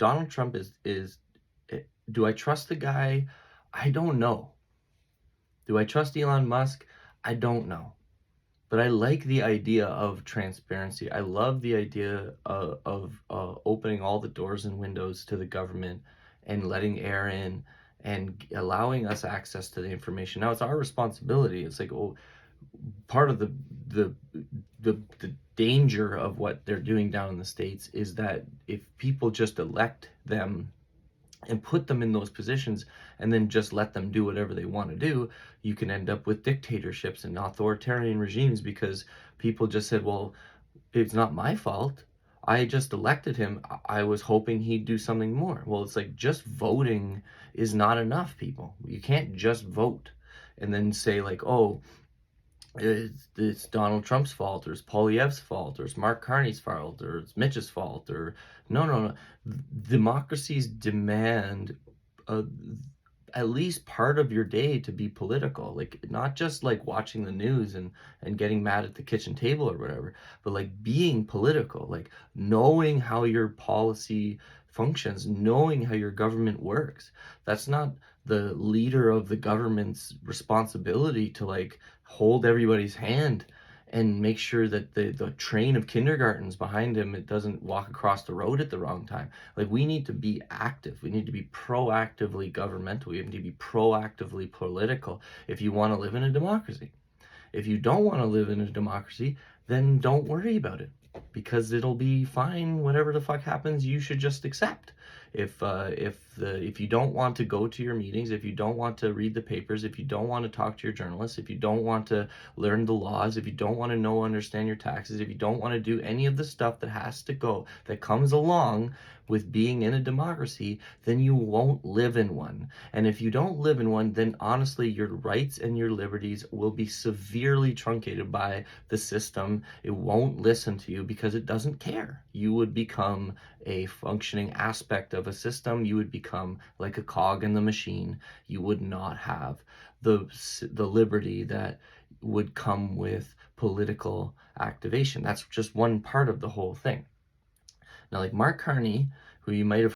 Donald Trump do I trust the guy? I don't know. Do I trust Elon Musk? I don't know. But I like the idea of transparency. I love the idea of opening all the doors and windows to the government and letting air in and allowing us access to the information. Now it's our responsibility. It's like, oh, part of the the danger of what they're doing down in the States is that if people just elect them and put them in those positions and then just let them do whatever they want to do, you can end up with dictatorships and authoritarian regimes because people just said, well, it's not my fault. I just elected him. I was hoping he'd do something more. Well, it's like just voting is not enough, people. You can't just vote and then say like, oh, it's Donald Trump's fault, or it's Poilievre's fault, or it's Mark Carney's fault, or it's Mitch's fault, or no, no, no. Democracies demand uh, at least part of your day to be political, like not just like watching the news and getting mad at the kitchen table or whatever, but like being political, like knowing how your policy functions, knowing how your government works. That's not the leader of the government's responsibility to like hold everybody's hand and make sure that the train of kindergartens behind him, it doesn't walk across the road at the wrong time. Like we need to be active. We need to be proactively governmental. We need to be proactively political if you want to live in a democracy. If you don't want to live in a democracy, then don't worry about it because it'll be fine. Whatever the fuck happens, you should just accept. If you don't want to go to your meetings, if you don't want to read the papers, if you don't want to talk to your journalists, if you don't want to learn the laws, if you don't want to understand your taxes, if you don't want to do any of the stuff that has to go, that comes along with being in a democracy, then you won't live in one. And if you don't live in one, then honestly, your rights and your liberties will be severely truncated by the system. It won't listen to you because it doesn't care. You would become a functioning aspect of a system. You would become like a cog in the machine. You would not have the liberty that would come with political activation. That's just one part of the whole thing. Now, like Mark Carney, who you might have